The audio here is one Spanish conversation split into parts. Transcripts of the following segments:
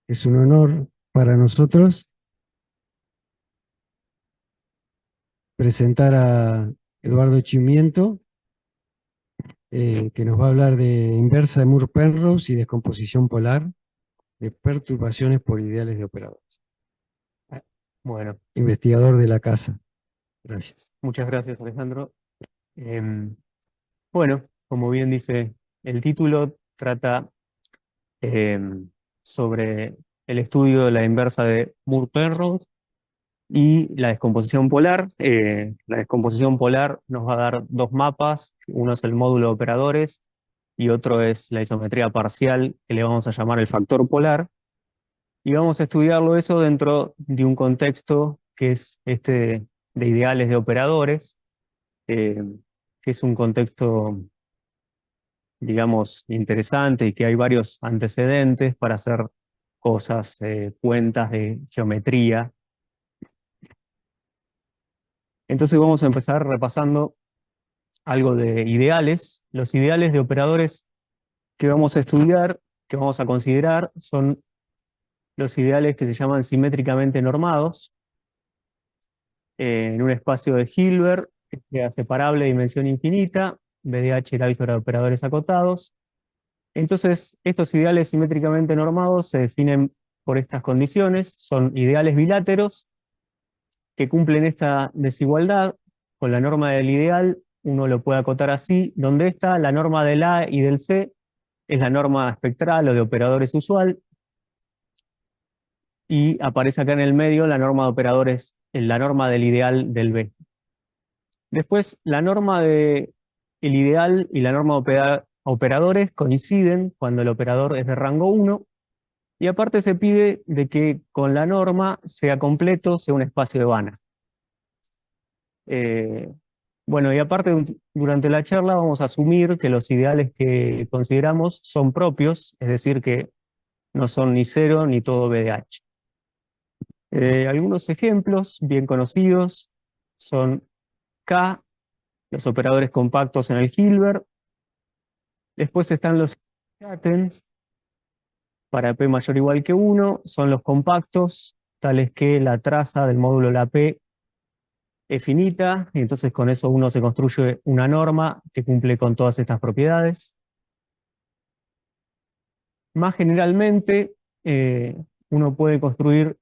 Es un honor para nosotros presentar a Eduardo Chimiento, que nos va a hablar de inversa de Moore-Penrose y descomposición polar de perturbaciones por ideales de operadores. Bueno, Investigador de la casa. Gracias. muchas gracias, Alejandro. Em, bueno, como bien dice el título, trata em, sobre el estudio de la inversa de Moore-Penrose y la descomposición polar. La descomposición polar nos va a dar dos mapas, uno es el módulo de operadores y otro es la isometría parcial, que le vamos a llamar el factor polar, y vamos a estudiarlo eso dentro de un contexto que es este de ideales de operadores, eh, que es un contexto, digamos, interesante y que hay varios antecedentes para hacer cosas, cuentas de geometría. Entonces vamos a empezar repasando algo de ideales. Los ideales de operadores que vamos a estudiar, que vamos a considerar, son los ideales que se llaman simétricamente normados, en un espacio de Hilbert, que sea separable de dimensión infinita, BDH el álgebra de operadores acotados. Entonces, estos ideales simétricamente normados se definen por estas condiciones, son ideales biláteros que cumplen esta desigualdad. Con la norma del ideal uno lo puede acotar así, donde está la norma del A y del C es la norma espectral o de operadores usual, y aparece acá en el medio la norma de operadores, la norma del ideal del B. Después, la norma de el ideal y la norma de operadores coinciden cuando el operador es de rango 1, y aparte se pide de que con la norma sea completo, sea un espacio de Banach. Eh, bueno, y aparte, durante la charla vamos a asumir que los ideales que consideramos son propios, es decir, que no son ni cero ni todo BDH. Algunos ejemplos bien conocidos son K, los operadores compactos en el Hilbert. Después están los Schatten, para P mayor o igual que 1, son los compactos, tales que la traza del módulo la P es finita, y entonces con eso uno se construye una norma que cumple con todas estas propiedades. Más generalmente, uno puede construir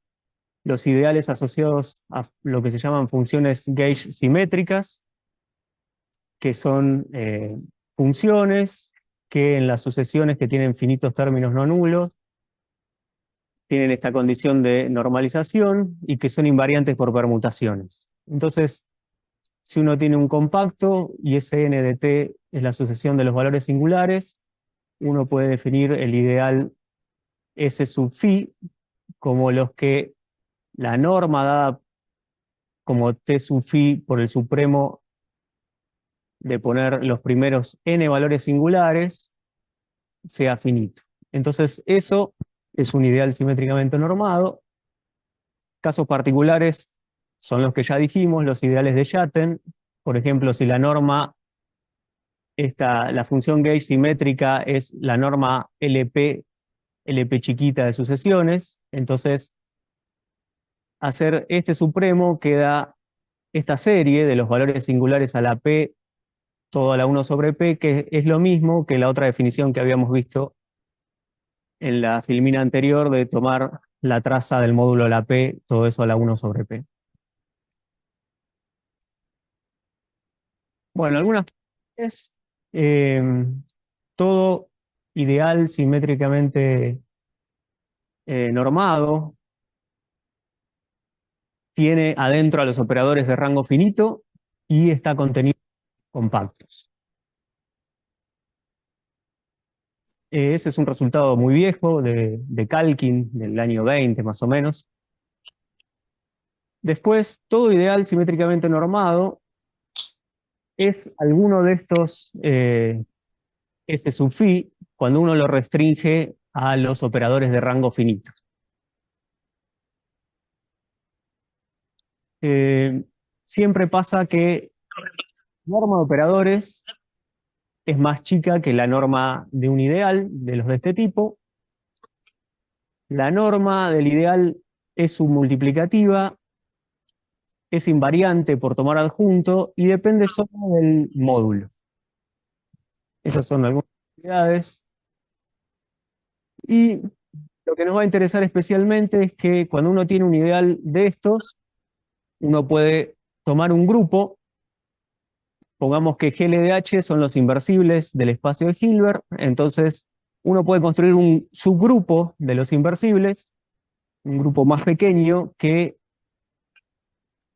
los ideales asociados a lo que se llaman funciones gauge simétricas, que son funciones que en las sucesiones que tienen finitos términos no nulos tienen esta condición de normalización y que son invariantes por permutaciones. Entonces, si uno tiene un compacto y ese n de t es la sucesión de los valores singulares, uno puede definir el ideal S sub phi como los que la norma dada como T sub phi por el supremo de poner los primeros n valores singulares sea finito. Entonces eso es un ideal simétricamente normado. Casos particulares son los que ya dijimos, los ideales de Schatten. Por ejemplo, si la norma, la función gauge simétrica es la norma LP chiquita de sucesiones, entonces hacer este supremo queda esta serie de los valores singulares a la P, todo a la 1 sobre P, que es lo mismo que la otra definición que habíamos visto en la filmina anterior de tomar la traza del módulo de la P, todo eso a la 1 sobre P. Bueno, algunas es eh, todo ideal simétricamente normado tiene adentro a los operadores de rango finito y está contenido en compactos. Ese es un resultado muy viejo de Calkin, del año 20 más o menos. Después, todo ideal simétricamente normado es alguno de estos S sub phi cuando uno lo restringe a los operadores de rango finito. Eh, Siempre pasa que la norma de operadores es más chica que la norma de un ideal, de los de este tipo, La norma del ideal es submultiplicativa, es invariante por tomar adjunto y depende solo del módulo. Esas son algunas propiedades. Y lo que nos va a interesar especialmente es que cuando uno tiene un ideal de estos, uno puede tomar un grupo, pongamos que GLDH son los inversibles del espacio de Hilbert, entonces uno puede construir un subgrupo de los inversibles, un grupo más pequeño que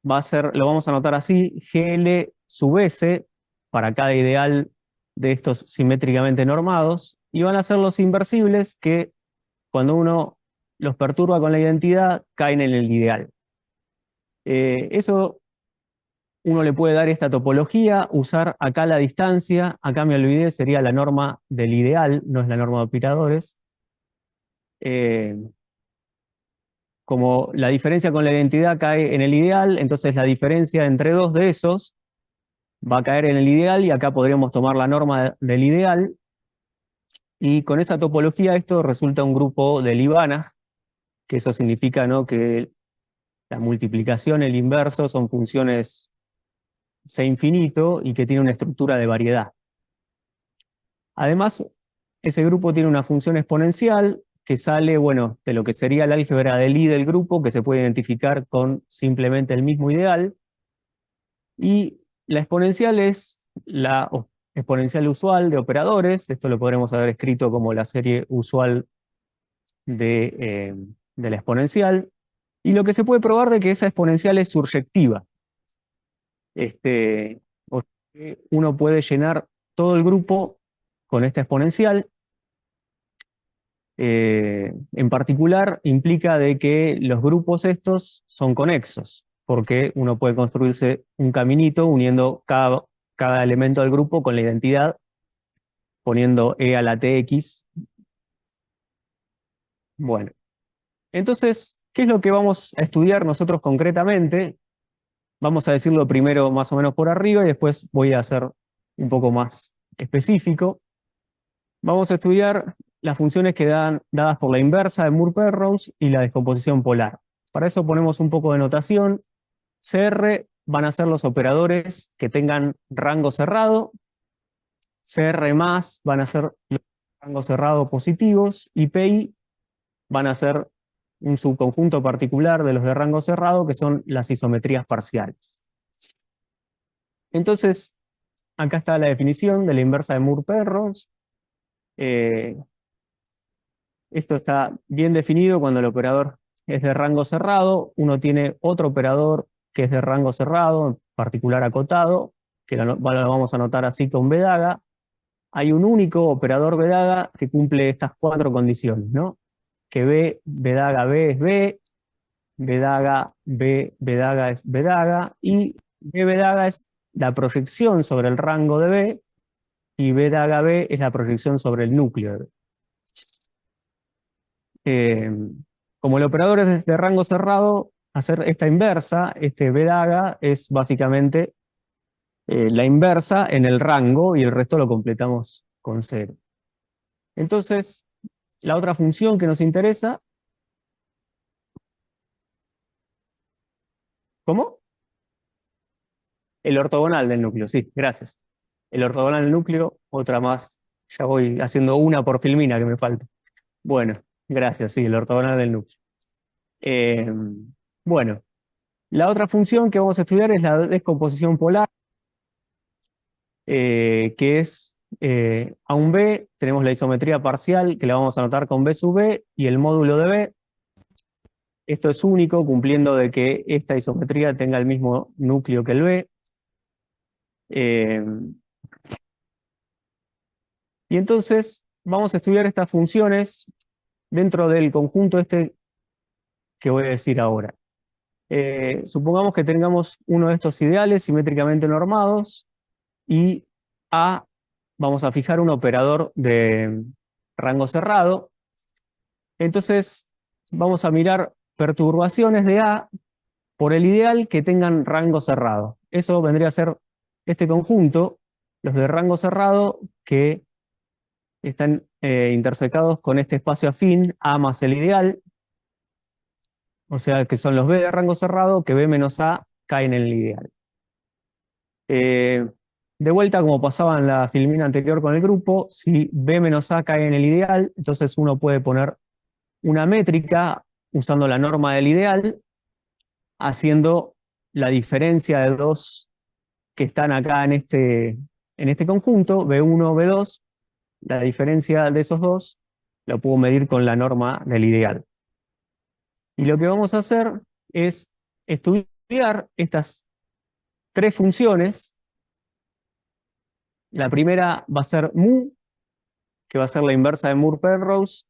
va a ser, lo vamos a anotar así, GL sub S para cada ideal de estos simétricamente normados, y van a ser los inversibles que cuando uno los perturba con la identidad caen en el ideal. Eso uno le puede dar esta topología, usar acá la distancia, acá me olvidé, sería la norma del ideal, no es la norma de operadores. Como la diferencia con la identidad cae en el ideal, entonces la diferencia entre dos de esos va a caer en el ideal y acá podríamos tomar la norma del ideal. Y con esa topología esto resulta un grupo de Libana, que eso significa, ¿no?, que la multiplicación, el inverso, son funciones C infinito y que tiene una estructura de variedad. Además, ese grupo tiene una función exponencial que sale, bueno, de lo que sería el álgebra de Lie del grupo, que se puede identificar con simplemente el mismo ideal. Y la exponencial es la exponencial usual de operadores. Esto lo podremos haber escrito como la serie usual de la exponencial. Y lo que se puede probar de que esa exponencial es surjectiva. O sea que uno puede llenar todo el grupo con esta exponencial. En particular, implica de que los grupos estos son conexos, porque uno puede construirse un caminito uniendo cada elemento del grupo con la identidad, poniendo e a la tx. Bueno, entonces, ¿qué es lo que vamos a estudiar nosotros concretamente? Vamos a decirlo primero más o menos por arriba y después voy a hacer un poco más específico. Vamos a estudiar las funciones que dan dadas por la inversa de Moore-Penrose y la descomposición polar. Para eso ponemos un poco de notación. CR van a ser los operadores que tengan rango cerrado. CR más van a ser los rango cerrado positivos. Y PI van a ser un subconjunto particular de los de rango cerrado, que son las isometrías parciales. Entonces, acá está la definición de la inversa de Moore-Penrose. Esto está bien definido cuando el operador es de rango cerrado. Uno tiene otro operador que es de rango cerrado, en particular acotado, que lo vamos a anotar así con B-Daga. Hay un único operador B-Daga que cumple estas cuatro condiciones, ¿no? Que B-Daga B es B, B-Daga B, B-Daga es B-Daga, y B-Daga es la proyección sobre el rango de B, y B-Daga B es la proyección sobre el núcleo de B. Como el operador es de rango cerrado, hacer esta inversa, este B-Daga, es básicamente la inversa en el rango y el resto lo completamos con 0. Entonces, la otra función que nos interesa... ¿Cómo? El ortogonal del núcleo, sí, gracias. El ortogonal del núcleo, otra más. Ya voy haciendo una por filmina que me falta. Bueno, gracias, sí, el ortogonal del núcleo. Bueno, la otra función que vamos a estudiar es la descomposición polar, que es a un B, tenemos la isometría parcial, que la vamos a anotar con B sub B, y el módulo de B. Esto es único, cumpliendo de que esta isometría tenga el mismo núcleo que el B. Y entonces vamos a estudiar estas funciones dentro del conjunto este que voy a decir ahora. Supongamos que tengamos uno de estos ideales simétricamente normados y A, vamos a fijar un operador de rango cerrado. Entonces vamos a mirar perturbaciones de A por el ideal que tengan rango cerrado. Eso vendría a ser este conjunto, los de rango cerrado que están intersecados con este espacio afín A más el ideal. o sea que son los B de rango cerrado, que B menos A caen en el ideal. De vuelta, como pasaba en la filmina anterior con el grupo, si B menos A cae en el ideal, entonces uno puede poner una métrica usando la norma del ideal, haciendo la diferencia de dos que están acá en este conjunto, B1, B2, la diferencia de esos dos lo puedo medir con la norma del ideal. Y lo que vamos a hacer es estudiar estas tres funciones. La primera va a ser mu, que va a ser la inversa de Moore-Penrose.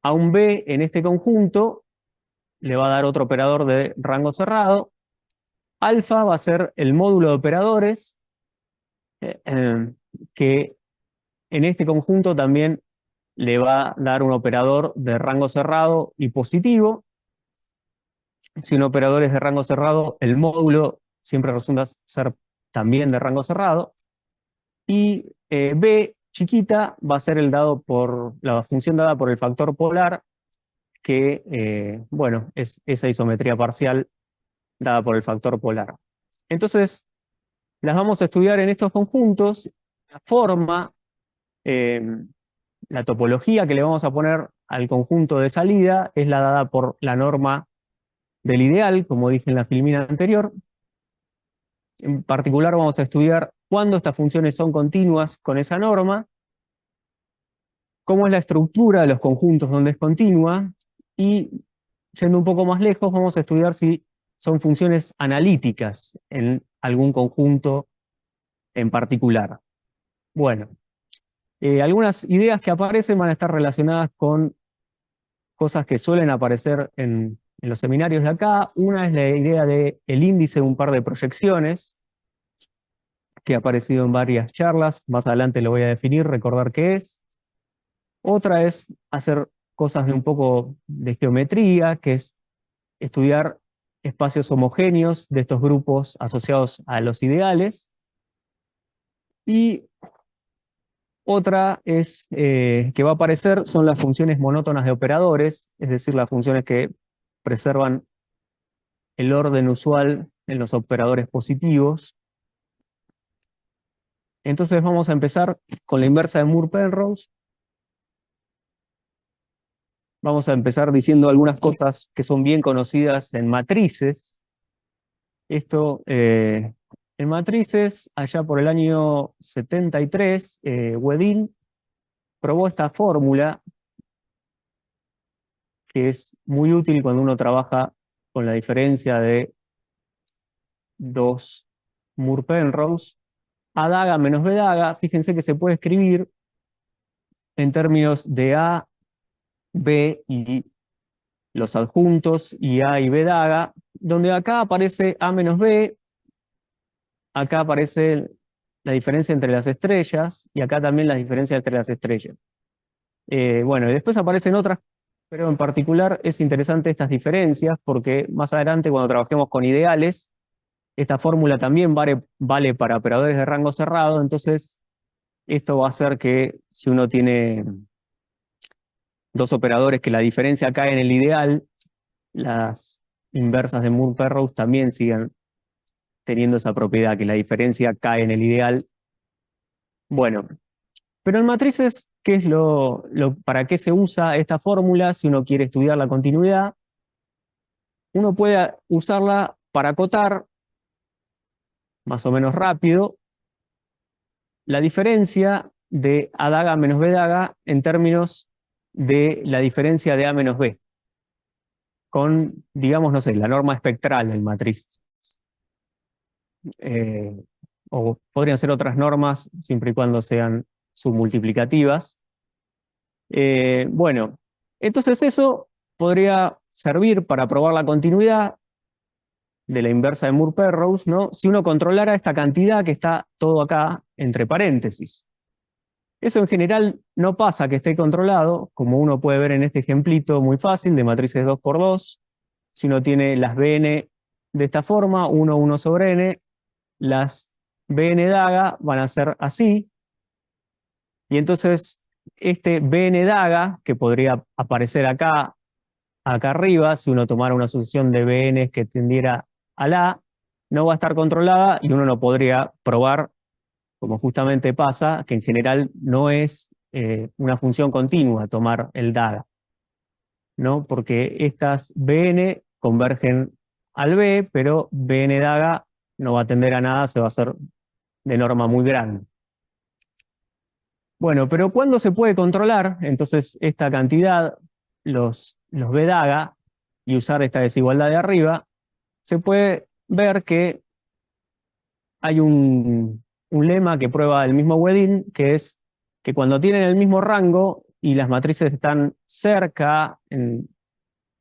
A un B en este conjunto le va a dar otro operador de rango cerrado. Alfa va a ser el módulo de operadores, que en este conjunto también le va a dar un operador de rango cerrado y positivo. Si un operador es de rango cerrado, el módulo siempre resulta ser también de rango cerrado. Y B chiquita va a ser la función dada por el factor polar, que bueno, es esa isometría parcial dada por el factor polar. Entonces, las vamos a estudiar en estos conjuntos. La forma, la topología que le vamos a poner al conjunto de salida es la dada por la norma del ideal, como dije en la filmina anterior. En particular vamos a estudiar cuándo estas funciones son continuas con esa norma, cómo es la estructura de los conjuntos donde es continua, y yendo un poco más lejos vamos a estudiar si son funciones analíticas en algún conjunto en particular. Bueno, algunas ideas que aparecen van a estar relacionadas con cosas que suelen aparecer en los seminarios de acá. Una es la idea del índice de un par de proyecciones, que ha aparecido en varias charlas. Más adelante lo voy a definir, recordar qué es. Otra es hacer cosas de un poco de geometría, que es estudiar espacios homogéneos de estos grupos asociados a los ideales. Y otra es que va a aparecer son las funciones monótonas de operadores, es decir, las funciones que preservan el orden usual en los operadores positivos. Entonces vamos a empezar con la inversa de Moore-Penrose. Vamos a empezar diciendo algunas cosas que son bien conocidas en matrices. Esto, en matrices, allá por el año 73, Wedin probó esta fórmula que es muy útil cuando uno trabaja con la diferencia de dos Moore-Penrose. A daga menos B daga, fíjense que se puede escribir en términos de A, B y los adjuntos y A y B daga, donde acá aparece A menos B, acá aparece la diferencia entre las estrellas y acá también la diferencia entre las estrellas. Bueno, y después aparecen otras, pero en particular es interesante estas diferencias porque más adelante cuando trabajemos con ideales, esta fórmula también vale para operadores de rango cerrado, entonces esto va a hacer que si uno tiene dos operadores que la diferencia cae en el ideal, las inversas de Moore-Penrose también sigan teniendo esa propiedad, que la diferencia cae en el ideal. Bueno, pero en matrices, ¿qué es para qué se usa esta fórmula si uno quiere estudiar la continuidad? Uno puede usarla para acotar, más o menos rápido, la diferencia de A daga menos B daga en términos de la diferencia de A menos B, con, digamos, no sé, la norma espectral en matrices. O podrían ser otras normas, siempre y cuando sean submultiplicativas. Bueno, entonces eso podría servir para probar la continuidad de la inversa de Moore-Penrose, ¿no? Si uno controlara esta cantidad que está todo acá entre paréntesis. Eso en general no pasa que esté controlado, como uno puede ver en este ejemplito muy fácil de matrices 2×2. Si uno tiene las Bn de esta forma, 1, 1 sobre n, las Bn daga van a ser así, y entonces este Bn daga, que podría aparecer acá acá arriba, si uno tomara una sucesión de BN que tendiera al A, no va a estar controlada y uno no podría probar, como justamente pasa, que en general no es una función continua tomar el DAGA, ¿no? Porque estas BN convergen al B, pero BN DAGA no va a tender a nada, se va a hacer de norma muy grande. Bueno, pero ¿cuándo se puede controlar entonces esta cantidad, los B DAGA, y usar esta desigualdad de arriba? Se puede ver que hay un lema que prueba el mismo Wedin, que es que cuando tienen el mismo rango y las matrices están cerca, en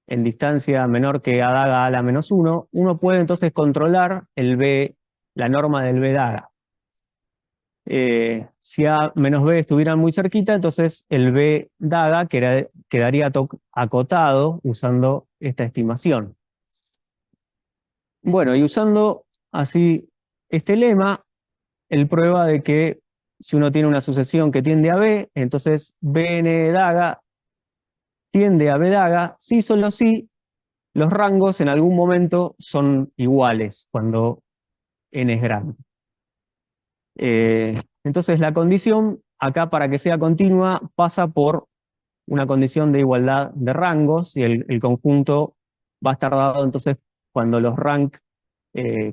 distancia menor que a daga a la menos 1, uno puede entonces controlar el B, la norma del B daga. Si A menos B estuvieran muy cerquita, entonces el B daga quedaría acotado usando esta estimación. Bueno, y usando así este lema, él prueba de que si uno tiene una sucesión que tiende a B, entonces Bn daga tiende a B daga, si solo si los rangos en algún momento son iguales, cuando n es grande. Entonces la condición, acá para que sea continua, pasa por una condición de igualdad de rangos, y el conjunto va a estar dado entonces cuando los rank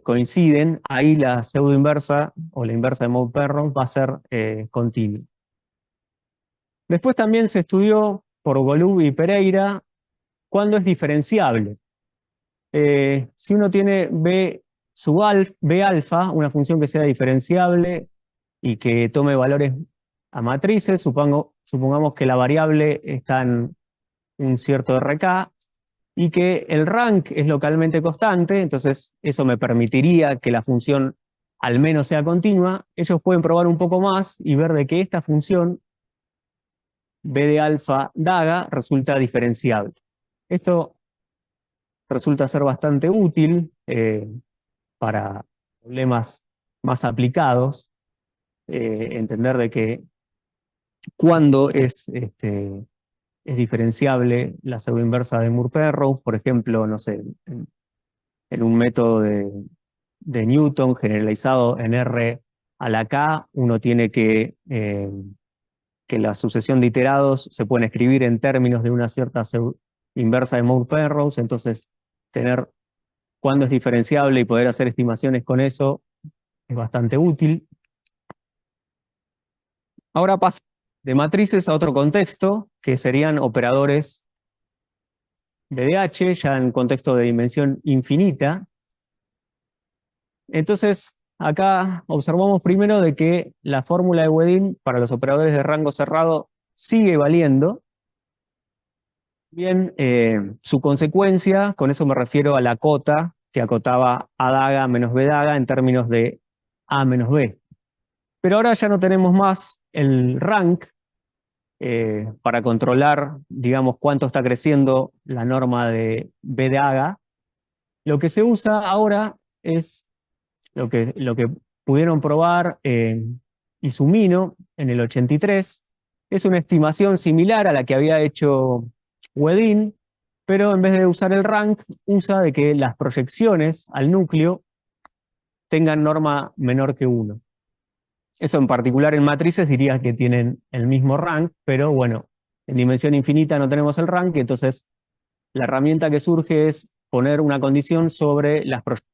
coinciden, ahí la pseudo inversa o la inversa de Moe-Penrose va a ser continua. Después también se estudió por Golub y Pereira cuándo es diferenciable. Si uno tiene B sub alfa, B alfa, una función que sea diferenciable y que tome valores a matrices, supongamos que la variable está en un cierto RK, y que el rank es localmente constante, entonces eso me permitiría que la función al menos sea continua. Ellos pueden probar un poco más y ver de que esta función, B de alfa daga, resulta diferenciable. Esto resulta ser bastante útil para problemas más aplicados, entender de que cuando es diferenciable la pseudoinversa de Moore-Penrose, por ejemplo, no sé, en un método de Newton generalizado en R a la K, uno tiene que la sucesión de iterados se pueden escribir en términos de una cierta inversa de Moore-Penrose, entonces tener cuándo es diferenciable y poder hacer estimaciones con eso es bastante útil. Ahora paso de matrices a otro contexto, que serían operadores BDH, ya en contexto de dimensión infinita. Entonces, acá observamos primero de que la fórmula de Wedin para los operadores de rango cerrado sigue valiendo. Bien, su consecuencia, con eso me refiero a la cota que acotaba A daga menos B daga en términos de A menos B. Pero ahora ya no tenemos más el rank para controlar, digamos, cuánto está creciendo la norma de B daga. Lo que se usa ahora es lo que pudieron probar Isumino en el 83, es una estimación similar a la que había hecho Wedin, pero en vez de usar el rank, usa de que las proyecciones al núcleo tengan norma menor que 1. Eso en particular en matrices diría que tienen el mismo rank, pero bueno, en dimensión infinita no tenemos el rank, entonces la herramienta que surge es poner una condición sobre las proyecciones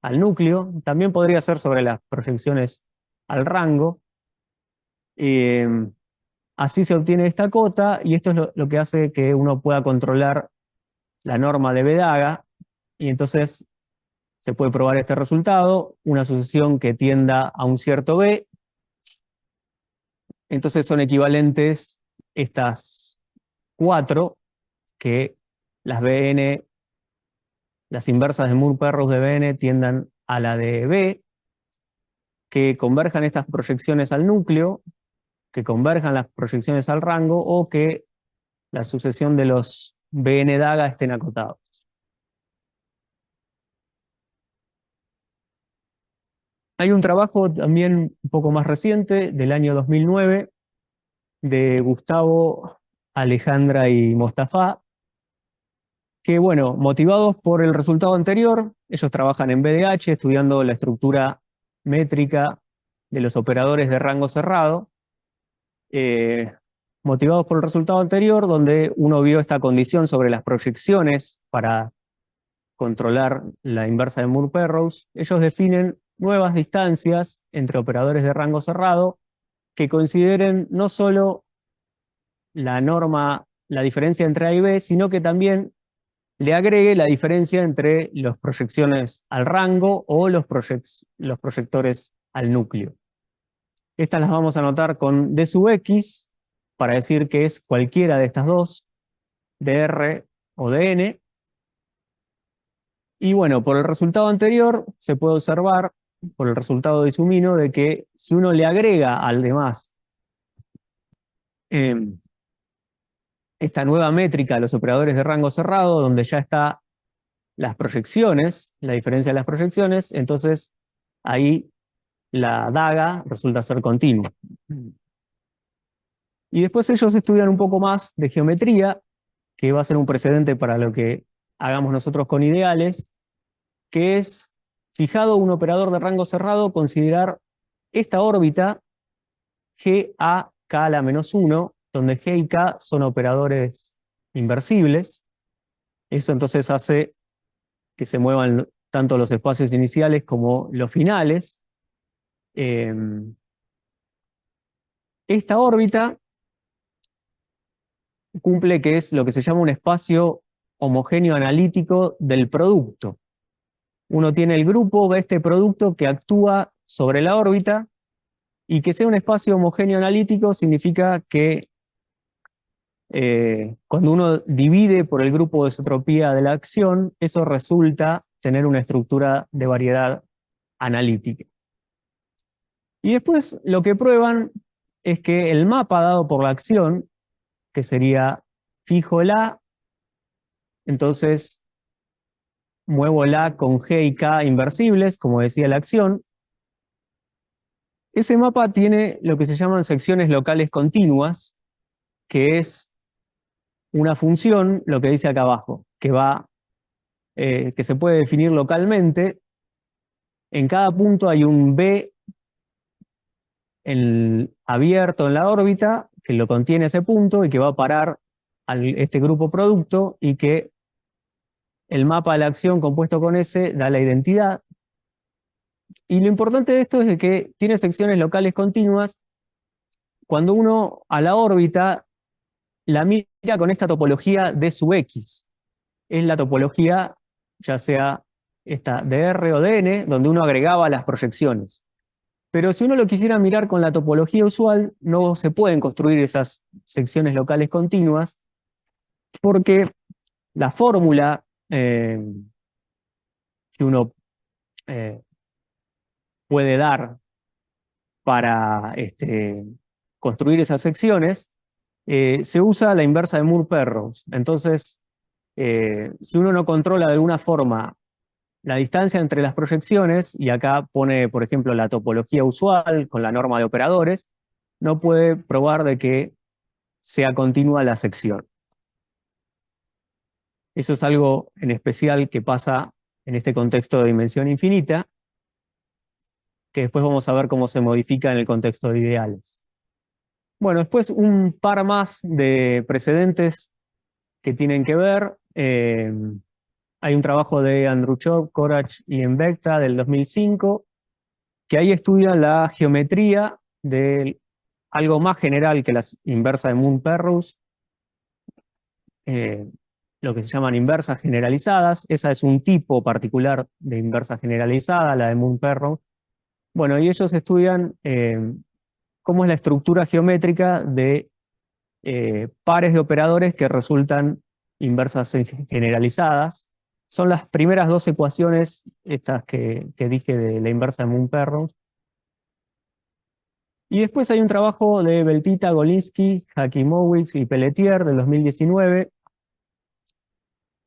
al núcleo, también podría ser sobre las proyecciones al rango. Así se obtiene esta cota, y esto es lo que hace que uno pueda controlar la norma de B daga, y entonces se puede probar este resultado, una sucesión que tienda a un cierto B. Entonces son equivalentes estas 4, que las Bn, las inversas de Moore-Penrose de Bn tiendan a la de B, que converjan estas proyecciones al núcleo, que converjan las proyecciones al rango, o que la sucesión de los Bn daga estén acotados. Hay un trabajo también un poco más reciente, del año 2009, de Gustavo, Alejandra y Mostafa, que, bueno, motivados por el resultado anterior, ellos trabajan en BDH estudiando la estructura métrica de los operadores de rango cerrado, motivados por el resultado anterior, donde uno vio esta condición sobre las proyecciones para controlar la inversa de Moore-Penrose. Ellos definen nuevas distancias entre operadores de rango cerrado que consideren no solo la norma, la diferencia entre A y B, sino que también le agregue la diferencia entre las proyecciones al rango o los proyectores al núcleo. Estas las vamos a anotar con D sub X para decir que es cualquiera de estas dos, dr o dn. Y bueno, por el resultado anterior se puede observar, por el resultado de Isumino, de que si uno le agrega al demás esta nueva métrica a los operadores de rango cerrado, donde ya está las proyecciones, la diferencia de las proyecciones, entonces ahí la daga resulta ser continua. Y después ellos estudian un poco más de geometría, que va a ser un precedente para lo que hagamos nosotros con ideales, que es, fijado un operador de rango cerrado, considerar esta órbita G a K a la menos 1, donde G y K son operadores inversibles. Eso entonces hace que se muevan tanto los espacios iniciales como los finales. Esta órbita cumple que es lo que se llama un espacio homogéneo analítico del producto. Uno tiene el grupo de este producto que actúa sobre la órbita, y que sea un espacio homogéneo analítico significa que cuando uno divide por el grupo de isotropía de la acción, eso resulta tener una estructura de variedad analítica. Y después lo que prueban es que el mapa dado por la acción, que sería fijo el A, entonces muevo el A con G y K inversibles, como decía la acción. Ese mapa tiene lo que se llaman secciones locales continuas, que es una función, lo que dice acá abajo, que se puede definir localmente. En cada punto hay un B abierto en la órbita, que lo contiene ese punto y que va a parar a este grupo producto, y que el mapa de la acción compuesto con S da la identidad. Y lo importante de esto es de que tiene secciones locales continuas cuando uno a la órbita la mira con esta topología D sub X. Es la topología, ya sea esta dr o dn, donde uno agregaba las proyecciones. Pero si uno lo quisiera mirar con la topología usual, no se pueden construir esas secciones locales continuas, porque la fórmula que uno puede dar para construir esas secciones, se usa la inversa de Moore-Penrose. Entonces, si uno no controla de alguna forma la distancia entre las proyecciones, y acá pone, por ejemplo, la topología usual con la norma de operadores, no puede probar de que sea continua la sección. Eso es algo en especial que pasa en este contexto de dimensión infinita, que después vamos a ver cómo se modifica en el contexto de ideales. Bueno, después un par más de precedentes que tienen que ver. Hay un trabajo de Andruchov, Korach y Mbekta del 2005, que ahí estudia la geometría de algo más general que la inversa de Moore-Penrose, lo que se llaman inversas generalizadas. Esa es un tipo particular de inversa generalizada, la de Moore-Penrose. Bueno, y ellos estudian cómo es la estructura geométrica de pares de operadores que resultan inversas generalizadas. Son las primeras dos ecuaciones, estas que dije de la inversa de Moore-Penrose. Y después hay un trabajo de Beltita, Golinsky, Jakimowicz y Pelletier del 2019,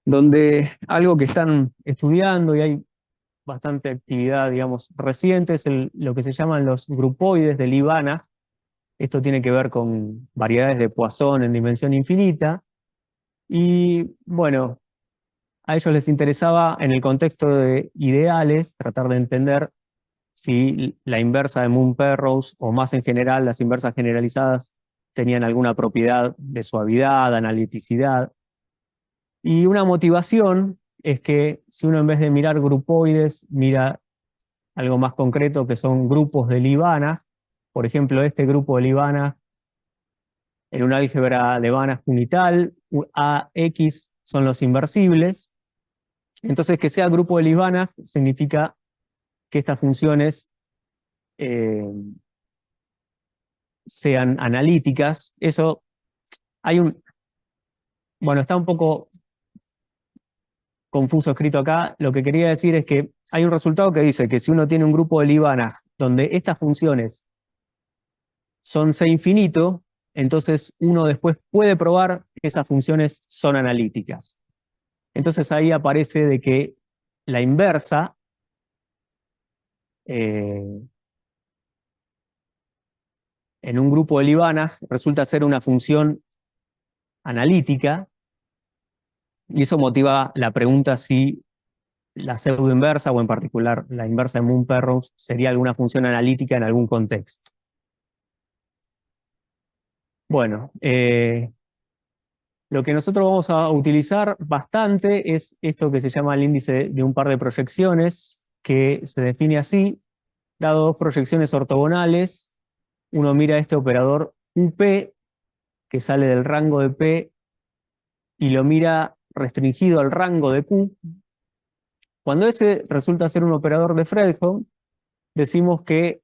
donde algo que están estudiando, y hay bastante actividad, digamos, reciente, es lo que se llaman los grupoides de Lie-Banach. Esto tiene que ver con variedades de Poisson en dimensión infinita. Y bueno, a ellos les interesaba, en el contexto de ideales, tratar de entender si la inversa de Moon-Penrose, o más en general, las inversas generalizadas, tenían alguna propiedad de suavidad, analiticidad. Y una motivación es que si uno en vez de mirar grupoides, mira algo más concreto que son grupos de Libana, por ejemplo, este grupo de Libana en un álgebra de Banach unital, AX son los inversibles. Entonces, que sea grupo de Libana significa que estas funciones eh, sean analíticas. Eso hay un. Bueno, está un poco confuso escrito acá. Lo que quería decir es que hay un resultado que dice que si uno tiene un grupo de Libana donde estas funciones son C infinito, entonces uno después puede probar que esas funciones son analíticas. Entonces ahí aparece de que la inversa en un grupo de Libana resulta ser una función analítica, y eso motiva la pregunta si la pseudoinversa, o en particular la inversa de Moon-Penrose, sería alguna función analítica en algún contexto. Bueno, lo que nosotros vamos a utilizar bastante es esto que se llama el índice de un par de proyecciones, que se define así: dado dos proyecciones ortogonales, uno mira este operador UP, que sale del rango de P, y lo mira restringido al rango de Q. Cuando ese resulta ser un operador de Fredholm, decimos que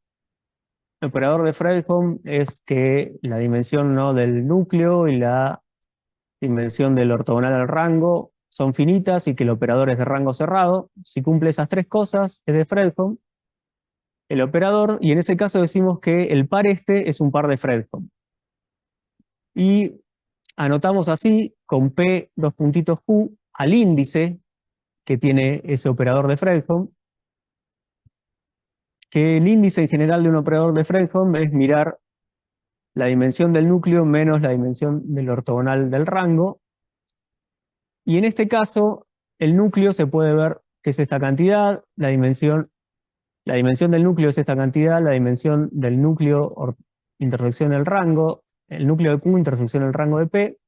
el operador de Fredholm es que la dimensión, ¿no?, del núcleo y la dimensión del ortogonal al rango son finitas y que el operador es de rango cerrado. Si cumple esas tres cosas, es de Fredholm el operador, y en ese caso decimos que el par este es un par de Fredholm. Y anotamos así, con P dos puntitos Q, al índice que tiene ese operador de Fredholm, que el índice en general de un operador de Fredholm es mirar la dimensión del núcleo menos la dimensión del ortogonal del rango. Y en este caso, el núcleo se puede ver que es esta cantidad, la dimensión del núcleo es esta cantidad, la dimensión del núcleo intersección el rango, el núcleo de Q intersección el rango de P,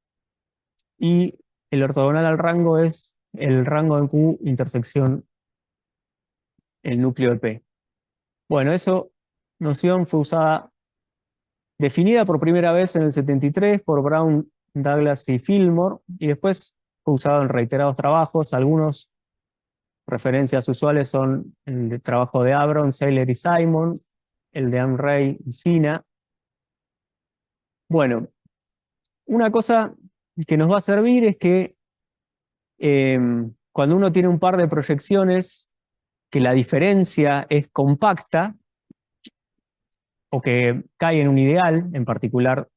y el ortogonal al rango es el rango de Q intersección el núcleo de P. Bueno, esa noción fue definida por primera vez en el 73 por Brown, Douglas y Fillmore, y después fue usado en reiterados trabajos. Algunos referencias usuales son el trabajo de Abron, Seiler y Simon, el de Amrey y Sina. Bueno, una cosa que nos va a servir es que cuando uno tiene un par de proyecciones que la diferencia es compacta, o que cae en un ideal, en particular,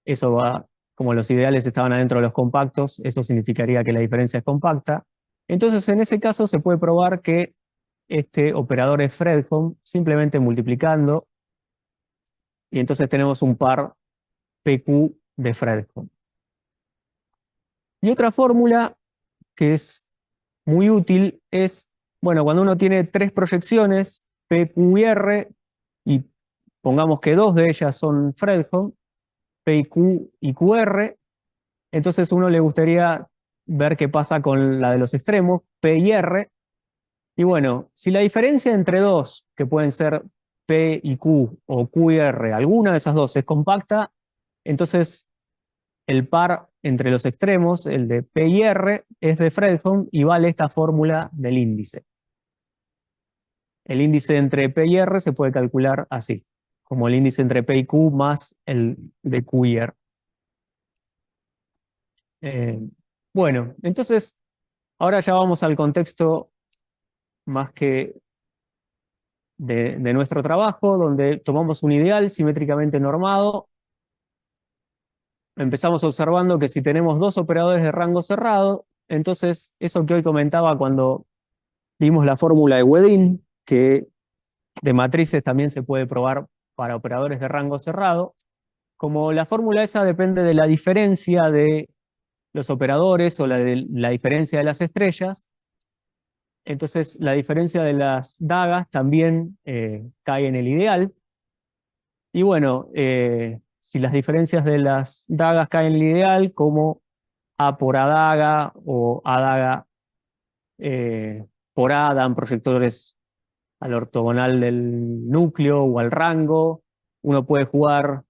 eso va, como los ideales estaban adentro de los compactos, eso significaría que la diferencia es compacta. Entonces, en ese caso se puede probar que este operador es Fredholm simplemente multiplicando, y entonces tenemos un par PQ de Fredholm. Y otra fórmula que es muy útil es, bueno, cuando uno tiene tres proyecciones, P, Q y R, y pongamos que dos de ellas son Fredholm, P y Q y QR, entonces uno le gustaría ver qué pasa con la de los extremos, P y R. Y bueno, si la diferencia entre dos, que pueden ser P y Q o Q y R, alguna de esas dos es compacta, entonces el par entre los extremos, el de P y R, es de Fredholm y vale esta fórmula del índice. El índice entre P y R se puede calcular así, como el índice entre P y Q más el de Q y R. Bueno, entonces ahora ya vamos al contexto más que de nuestro trabajo, donde tomamos un ideal simétricamente normado. Empezamos observando que si tenemos dos operadores de rango cerrado, entonces eso que hoy comentaba cuando vimos la fórmula de Wedin, que de matrices también se puede probar para operadores de rango cerrado, como la fórmula esa depende de la diferencia de los operadores o la diferencia de las estrellas. Entonces la diferencia de las dagas también cae en el ideal. Y bueno, si las diferencias de las dagas caen en el ideal, como A por A daga o A daga por A dan proyectores al ortogonal del núcleo o al rango, uno puede jugar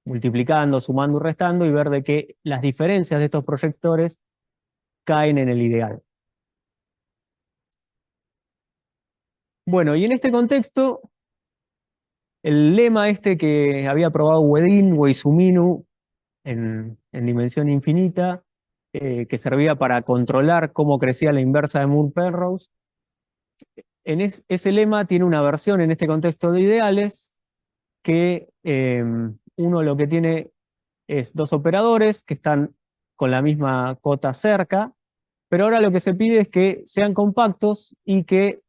multiplicando, sumando y restando y ver de que las diferencias de estos proyectores caen en el ideal. Bueno, y en este contexto, el lema este que había probado Wedin, Weizuminu, en dimensión infinita, que servía para controlar cómo crecía la inversa de Moore-Penrose, ese lema tiene una versión en este contexto de ideales que uno lo que tiene es dos operadores que están con la misma cota cerca, pero ahora lo que se pide es que sean compactos y que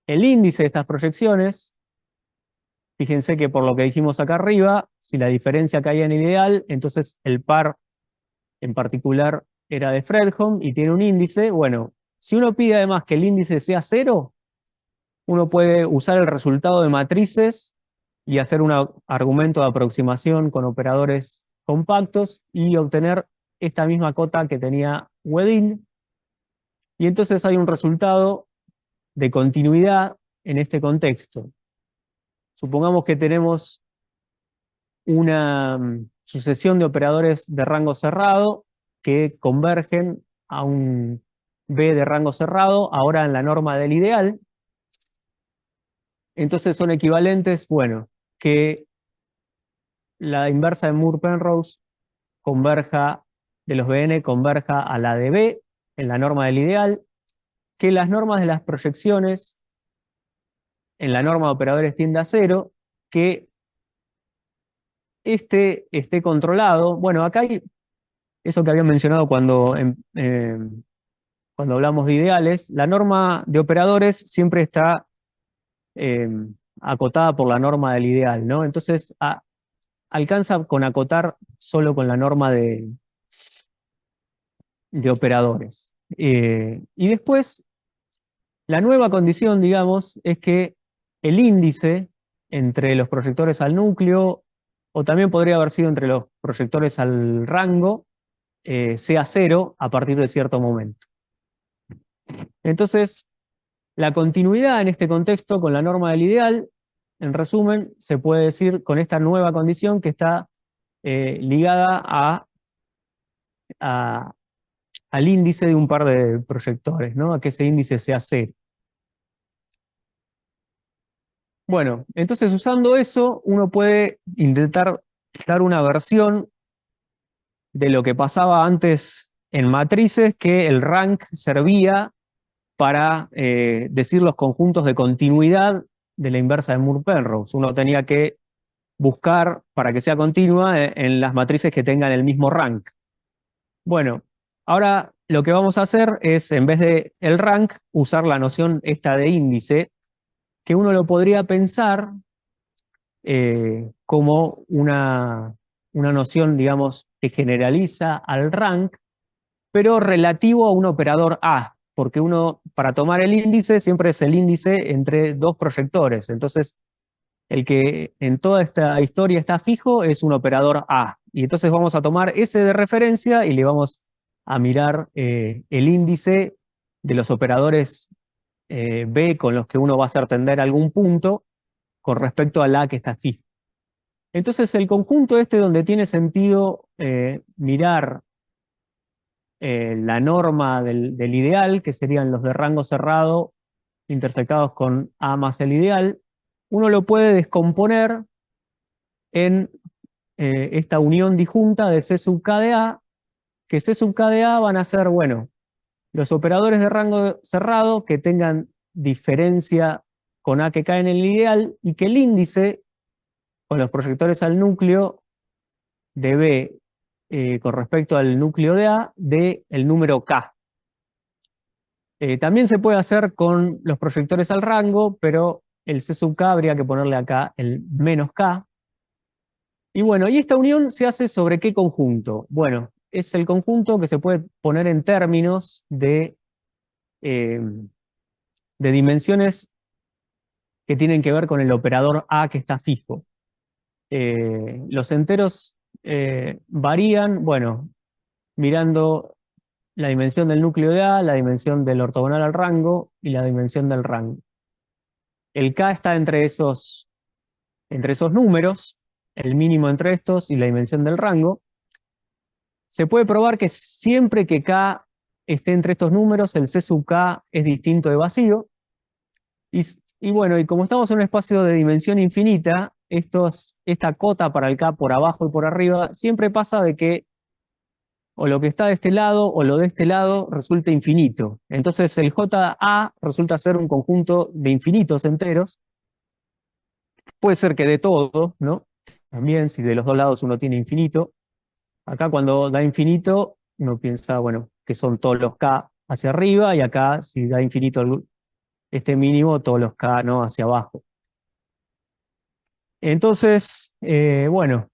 el índice de estas proyecciones, fíjense que por lo que dijimos acá arriba, si la diferencia caía en el ideal, entonces el par en particular era de Fredholm y tiene un índice. Bueno, si uno pide además que el índice sea 0, uno puede usar el resultado de matrices y hacer un argumento de aproximación con operadores compactos y obtener esta misma cota que tenía Wedin. Y entonces hay un resultado de continuidad en este contexto. Supongamos que tenemos una sucesión de operadores de rango cerrado que convergen a un B de rango cerrado, ahora en la norma del ideal. Entonces son equivalentes, bueno, que la inversa de Moore-Penrose converja, de los Bn converja a la de B en la norma del ideal, que las normas de las proyecciones en la norma de operadores tiende a 0, que este esté controlado. Bueno, acá hay eso que había mencionado cuando hablamos de ideales. La norma de operadores siempre está eh, acotada por la norma del ideal, ¿no? Entonces alcanza con acotar solo con la norma de operadores. Y después, la nueva condición, digamos, es que el índice entre los proyectores al núcleo, o también podría haber sido entre los proyectores al rango, sea 0 a partir de cierto momento. Entonces, la continuidad en este contexto con la norma del ideal, en resumen, se puede decir con esta nueva condición que está ligada al índice de un par de proyectores, ¿no? A que ese índice sea 0. Bueno, entonces usando eso, uno puede intentar dar una versión de lo que pasaba antes en matrices, que el rank servía para decir los conjuntos de continuidad de la inversa de Moore-Penrose. Uno tenía que buscar, para que sea continua, en las matrices que tengan el mismo rank. Bueno, ahora lo que vamos a hacer es, en vez de el rank, usar la noción esta de índice, que uno lo podría pensar como una noción, digamos, que generaliza al rank, pero relativo a un operador A, porque uno, para tomar el índice, siempre es el índice entre dos proyectores. Entonces, el que en toda esta historia está fijo es un operador A. Y entonces vamos a tomar ese de referencia y le vamos a mirar el índice de los operadores B con los que uno va a hacer tender algún punto con respecto al A que está fijo. Entonces el conjunto este donde tiene sentido mirar la norma del ideal, que serían los de rango cerrado intersectados con A más el ideal, uno lo puede descomponer en esta unión disjunta de C sub K de A, que C sub K de A van a ser, bueno, los operadores de rango cerrado que tengan diferencia con A que cae en el ideal y que el índice con los proyectores al núcleo de B con respecto al núcleo de A de el número K. También se puede hacer con los proyectores al rango, pero el C sub K habría que ponerle acá el menos K. Y bueno, ¿y esta unión se hace sobre qué conjunto? Bueno, es el conjunto que se puede poner en términos de dimensiones que tienen que ver con el operador A que está fijo. Los enteros varían, bueno, mirando la dimensión del núcleo de A, la dimensión del ortogonal al rango y la dimensión del rango. El K está entre esos números, el mínimo entre estos y la dimensión del rango. Se puede probar que siempre que K esté entre estos números, el C sub K es distinto de vacío. Y bueno, y como estamos en un espacio de dimensión infinita, esta cota para el K por abajo y por arriba, siempre pasa de que o lo que está de este lado o lo de este lado resulta infinito. Entonces el JA resulta ser un conjunto de infinitos enteros. Puede ser que de todo, ¿no? También, si de los dos lados uno tiene infinito. Acá cuando da infinito, uno piensa, bueno, que son todos los K hacia arriba, y acá, si da infinito este mínimo, todos los K, ¿no?, hacia abajo. Entonces, bueno,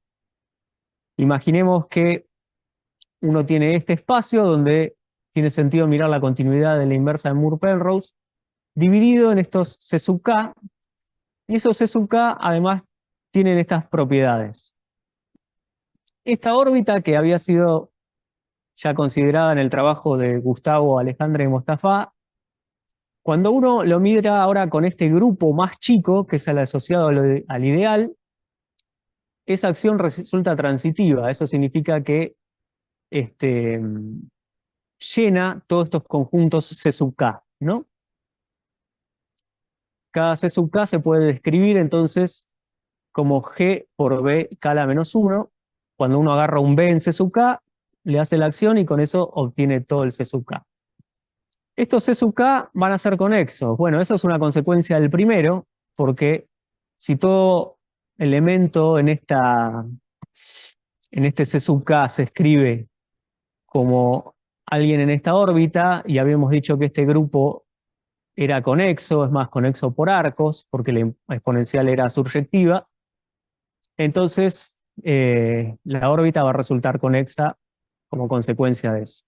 imaginemos que uno tiene este espacio donde tiene sentido mirar la continuidad de la inversa de Moore-Penrose, dividido en estos C sub K, y esos C sub K además tienen estas propiedades. Esta órbita, que había sido ya considerada en el trabajo de Gustavo, Alejandra y Mostafa, cuando uno lo mira ahora con este grupo más chico, que es el asociado al ideal, esa acción resulta transitiva. Eso significa que llena todos estos conjuntos C sub K, ¿no? Cada C sub K se puede describir entonces como G por B K a la menos 1. Cuando uno agarra un B en C sub K, le hace la acción y con eso obtiene todo el C sub K. Estos C sub K van a ser conexos. Bueno, eso es una consecuencia del primero, porque si todo elemento en este C sub K se escribe como alguien en esta órbita, y habíamos dicho que este grupo era conexo, es más, conexo por arcos, porque la exponencial era surjectiva, entonces la órbita va a resultar conexa como consecuencia de eso.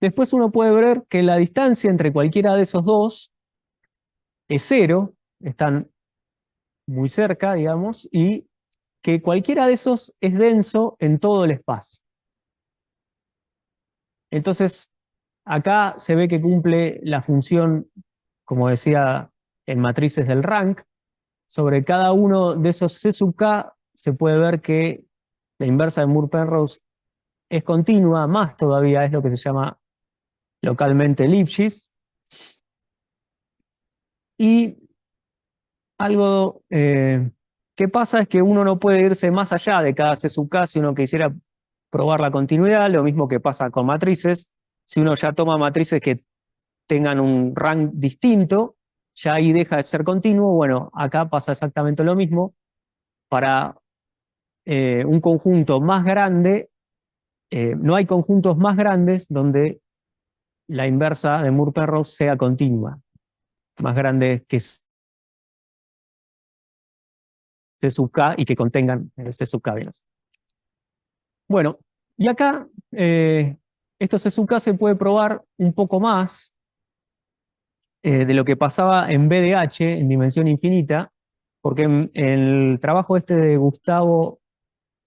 Después uno puede ver que la distancia entre cualquiera de esos dos es cero, están muy cerca, digamos, y que cualquiera de esos es denso en todo el espacio. Entonces, acá se ve que cumple la función, como decía, en matrices del rank. Sobre cada uno de esos C sub K se puede ver que la inversa de Moore-Penrose es continua, más todavía es lo que se llama localmente Lipschitz. Y algo que pasa es que uno no puede irse más allá de cada C sub K si uno quisiera probar la continuidad, lo mismo que pasa con matrices. Si uno ya toma matrices que tengan un rank distinto, ya ahí deja de ser continuo. Bueno, acá pasa exactamente lo mismo. Para un conjunto más grande, no hay conjuntos más grandes donde la inversa de Moore-Penrose sea continua, más grande que C sub K y que contengan C sub K. Bueno, y acá esto C sub K se puede probar un poco más de lo que pasaba en BDH, en dimensión infinita, porque en el trabajo este de Gustavo,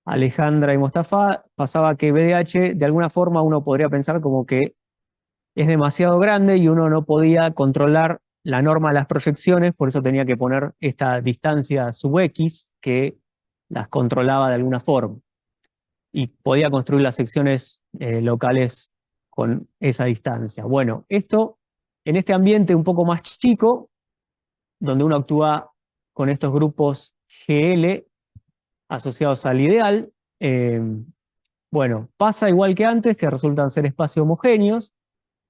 Alejandra y Mostafa pasaba que BDH de alguna forma uno podría pensar como que es demasiado grande y uno no podía controlar la norma de las proyecciones, por eso tenía que poner esta distancia sub X que las controlaba de alguna forma. Y podía construir las secciones locales con esa distancia. Bueno, esto en este ambiente un poco más chico, donde uno actúa con estos grupos GL asociados al ideal, bueno, pasa igual que antes, que resultan ser espacios homogéneos,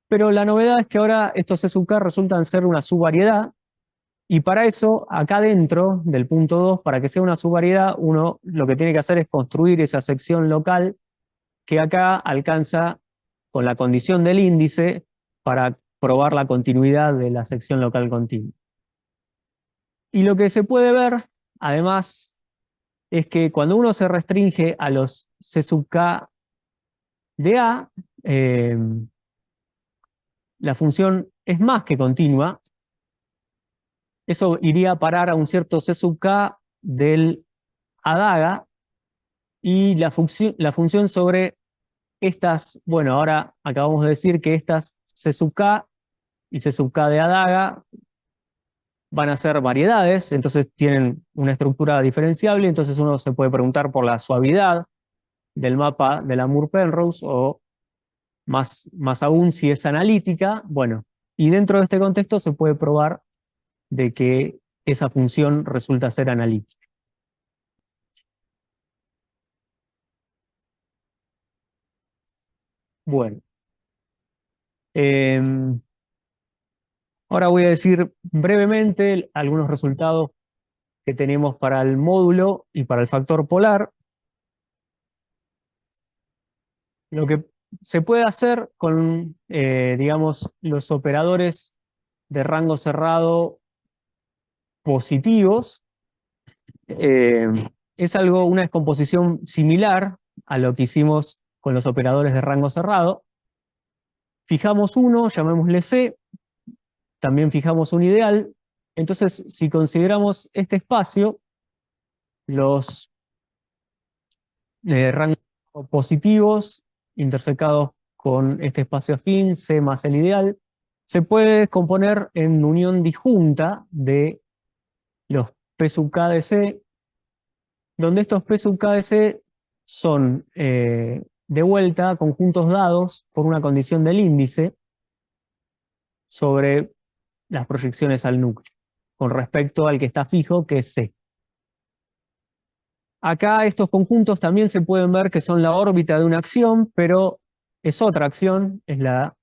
pero la novedad es que ahora estos C sub K resultan ser una subvariedad, y para eso, acá dentro del punto 2, para que sea una subvariedad, uno lo que tiene que hacer es construir esa sección local que acá alcanza con la condición del índice para probar la continuidad de la sección local continua. Y lo que se puede ver, además, es que cuando uno se restringe a los C sub K de A, la función es más que continua. Eso iría a parar a un cierto C sub k del adaga, y la función sobre estas, bueno, ahora acabamos de decir que estas C sub k y C sub k de adaga van a ser variedades, entonces tienen una estructura diferenciable, entonces uno se puede preguntar por la suavidad del mapa de la Moore-Penrose, o más aún si es analítica. Bueno, y dentro de este contexto se puede probar de que esa función resulta ser analítica. Bueno, ahora voy a decir brevemente algunos resultados que tenemos para el módulo y para el factor polar. Lo que se puede hacer con, digamos, los operadores de rango cerrado positivos, es una descomposición similar a lo que hicimos con los operadores de rango cerrado. Fijamos uno, llamémosle C, también fijamos un ideal. Entonces, si consideramos este espacio, los rangos positivos intersecados con este espacio afín, C más el ideal, se puede descomponer en unión disjunta de los P sub k de C, donde estos P sub k de C son de vuelta conjuntos dados por una condición del índice sobre las proyecciones al núcleo, con respecto al que está fijo, que es C. Acá estos conjuntos también se pueden ver que son la órbita de una acción, pero es otra acción, es la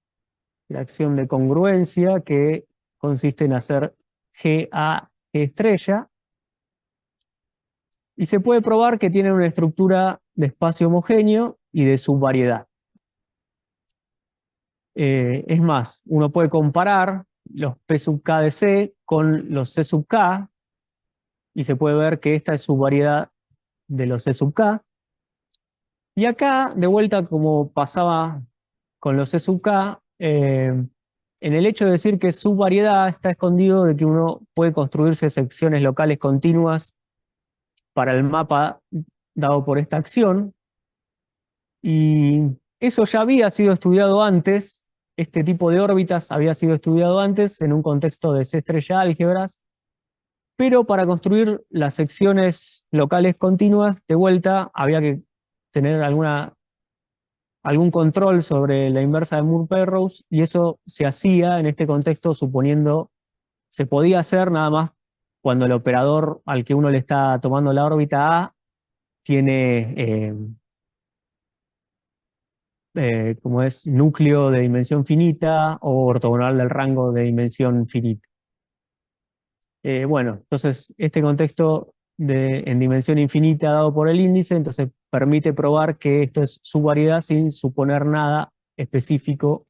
acción de congruencia, que consiste en hacer GA estrella, y se puede probar que tienen una estructura de espacio homogéneo y de subvariedad. Es más, uno puede comparar los P sub k de C con los C sub k, y se puede ver que esta es subvariedad de los C sub k. Y acá, de vuelta, como pasaba con los C sub k, en el hecho de decir que subvariedad está escondido de que uno puede construirse secciones locales continuas para el mapa dado por esta acción, y eso ya había sido estudiado antes. Este tipo de órbitas había sido estudiado antes en un contexto de C estrella álgebras, pero para construir las secciones locales continuas, de vuelta, había que tener algún control sobre la inversa de Moore-Penrose, y eso se hacía en este contexto suponiendo, se podía hacer nada más cuando el operador al que uno le está tomando la órbita A tiene, como es, núcleo de dimensión finita o ortogonal del rango de dimensión finita. Bueno, entonces este contexto en dimensión infinita dado por el índice, entonces permite probar que esto es subvariedad sin suponer nada específico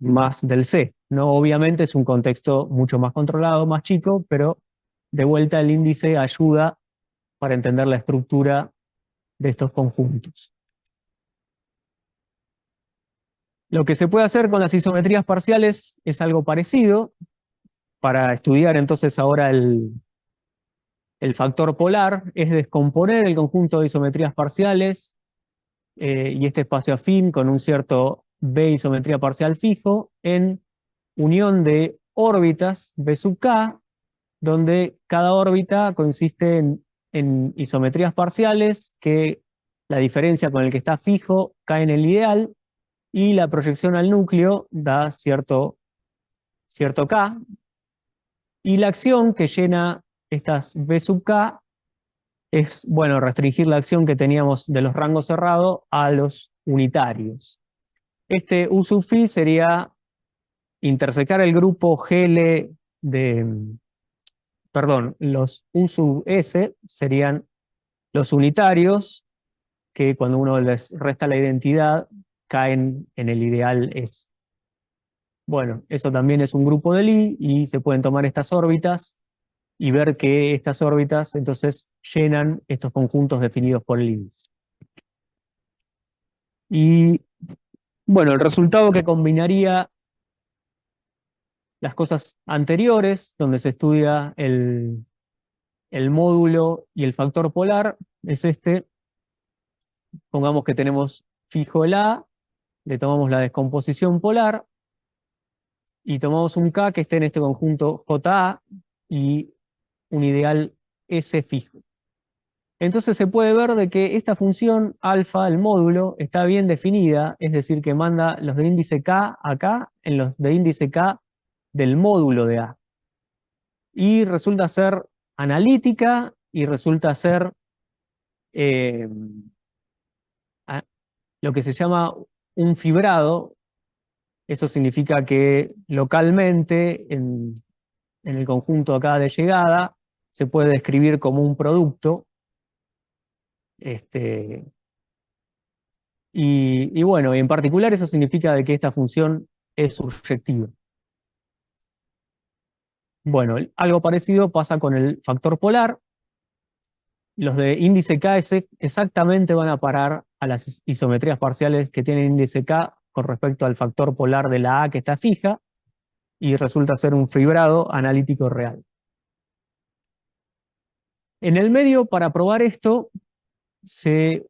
más del C, ¿no? Obviamente es un contexto mucho más controlado, más chico, pero de vuelta el índice ayuda para entender la estructura de estos conjuntos. Lo que se puede hacer con las isometrías parciales es algo parecido. Para estudiar entonces ahora el factor polar, es descomponer el conjunto de isometrías parciales y este espacio afín con un cierto B isometría parcial fijo en unión de órbitas B sub k, donde cada órbita consiste en isometrías parciales, que la diferencia con el que está fijo cae en el ideal, y la proyección al núcleo da cierto k, y la acción que llena estas B sub k es, bueno, restringir la acción que teníamos de los rangos cerrados a los unitarios. Este U sub phi sería intersecar el grupo GL perdón, los U sub S serían los unitarios, que cuando uno les resta la identidad caen en el ideal S. Bueno, eso también es un grupo de Lie, y se pueden tomar estas órbitas y ver que estas órbitas entonces llenan estos conjuntos definidos por el índice. Y Bueno, el resultado que combinaría las cosas anteriores, donde se estudia el módulo y el factor polar, es este. Pongamos que tenemos fijo el A, le tomamos la descomposición polar y tomamos un K que esté en este conjunto JA y un ideal S fijo. Entonces se puede ver de que esta función alfa, el módulo, está bien definida, es decir, que manda los de índice K acá en los de índice K del módulo de A. Y resulta ser analítica y resulta ser eh, lo que se llama un fibrado. Eso significa que localmente, en el conjunto acá de llegada, se puede describir como un producto. Este, y bueno, en particular eso significa de que esta función es surjectiva. Bueno, algo parecido pasa con el factor polar. Los de índice K exactamente van a parar a las isometrías parciales que tienen índice K con respecto al factor polar de la A que está fija y resulta ser un fibrado analítico real. En el medio, para probar esto, se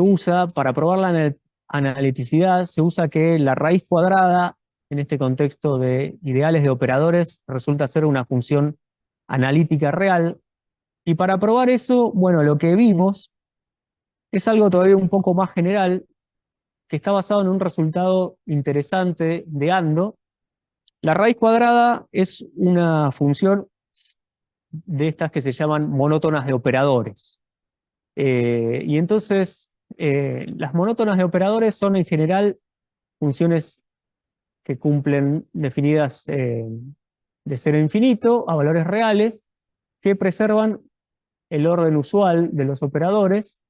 usa, para probar la analiticidad, se usa que la raíz cuadrada, en este contexto de ideales de operadores, resulta ser una función analítica real. Y para probar eso, bueno, lo que vimos es algo todavía un poco más general, que está basado en un resultado interesante de Ando. La raíz cuadrada es una función de estas que se llaman monótonas de operadores. Y entonces, las monótonas de operadores son en general funciones que cumplen definidas de cero a infinito a valores reales que preservan el orden usual de los operadores.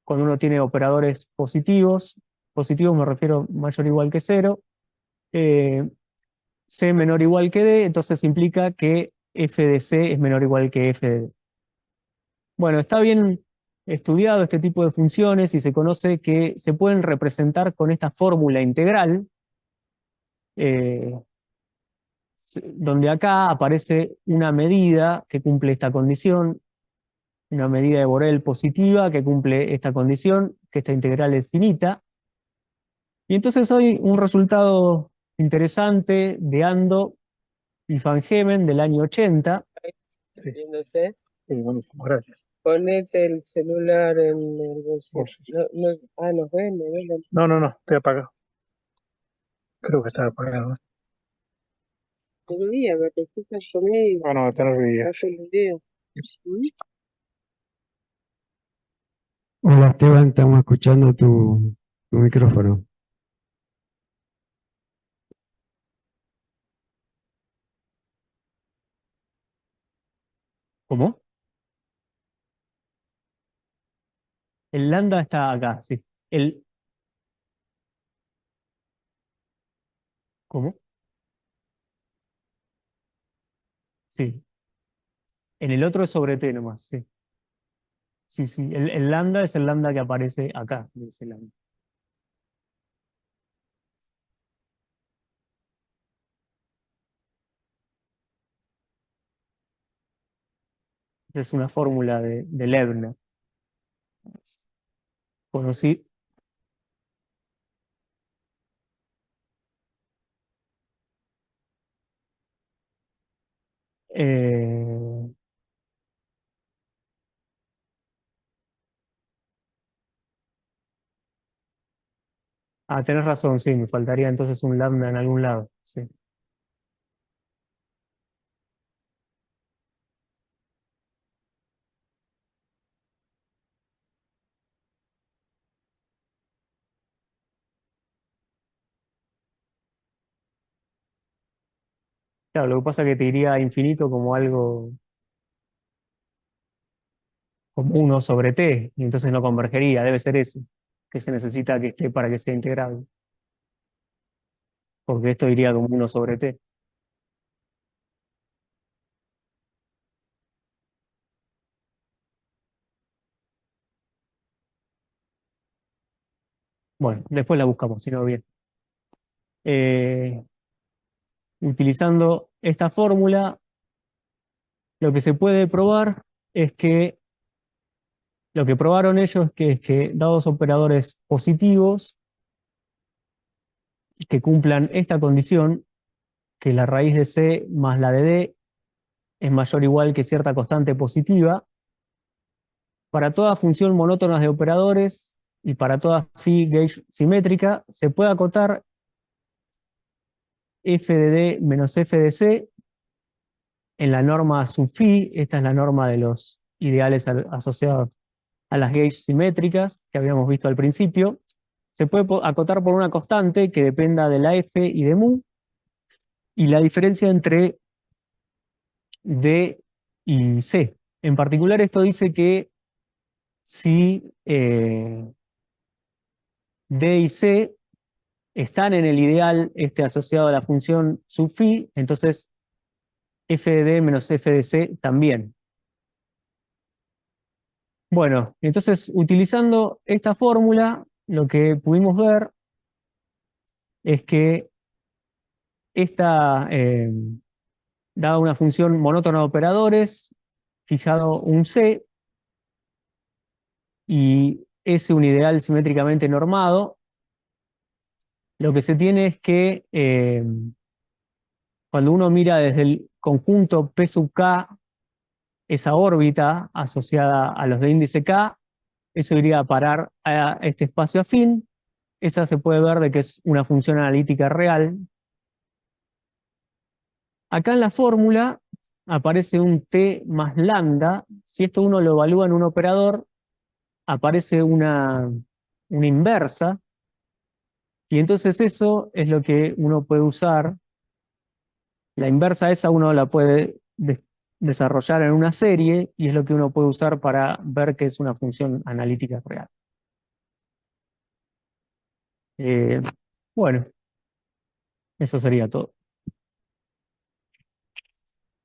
Cuando uno tiene operadores positivos me refiero mayor o igual que cero, eh, C menor o igual que D, entonces implica que f de C es menor o igual que f de D. Bueno, está bien estudiado este tipo de funciones y se conoce que se pueden representar con esta fórmula integral, eh, donde acá aparece una medida que cumple esta condición, una medida de Borel positiva que cumple esta condición, que esta integral es finita. Y entonces hay un resultado interesante de Ando y Van Hemen del año 80. Sí. No sé. Sí, buenísimo, gracias. Ponete el celular en el bolsillo. No, no, nos ven, nos ven. No, estoy apagado. Creo que está apagado. Debería, me resulta conmigo. No, está en el video. Está en el video. Hola Esteban, estamos escuchando tu micrófono. ¿Cómo? El lambda está acá, sí. ¿Cómo? Sí. En el otro es sobre T nomás, sí. Sí, sí. El lambda es el lambda que aparece acá, dice lambda. Es una fórmula de Leibniz. Conocí. Eh, tenés razón, sí, me faltaría entonces un lambda en algún lado. Sí. Claro, lo que pasa es que te iría a infinito como algo como 1 sobre t, y entonces no convergería, debe ser eso, que se necesita que esté para que sea integrable, porque esto iría como 1 sobre t. Bueno, después la buscamos, si no bien. Utilizando esta fórmula, lo que se puede probar es que lo que probaron ellos es que dados operadores positivos que cumplan esta condición, que la raíz de C más la de D es mayor o igual que cierta constante positiva, para toda función monótona de operadores y para toda phi gauge simétrica, se puede acotar f de D menos f de C en la norma sub phi. Esta es la norma de los ideales asociados a las gauge simétricas que habíamos visto al principio. Se puede acotar por una constante que dependa de la f y de mu, y la diferencia entre D y C. En particular, esto dice que si D y C están en el ideal asociado a la función sub phi, entonces f de D menos f de C también. Bueno, entonces utilizando esta fórmula, lo que pudimos ver es que dada una función monótona de operadores, fijado un C, y S un ideal simétricamente normado, lo que se tiene es que cuando uno mira desde el conjunto P sub K, esa órbita asociada a los de índice K, eso iría a parar a este espacio afín. Esa se puede ver de que es una función analítica real. Acá en la fórmula aparece un T más lambda. Si esto uno lo evalúa en un operador, aparece una inversa, y entonces eso es lo que uno puede usar. La inversa esa uno la puede desarrollar en una serie, y es lo que uno puede usar para ver que es una función analítica real. Bueno, eso sería todo.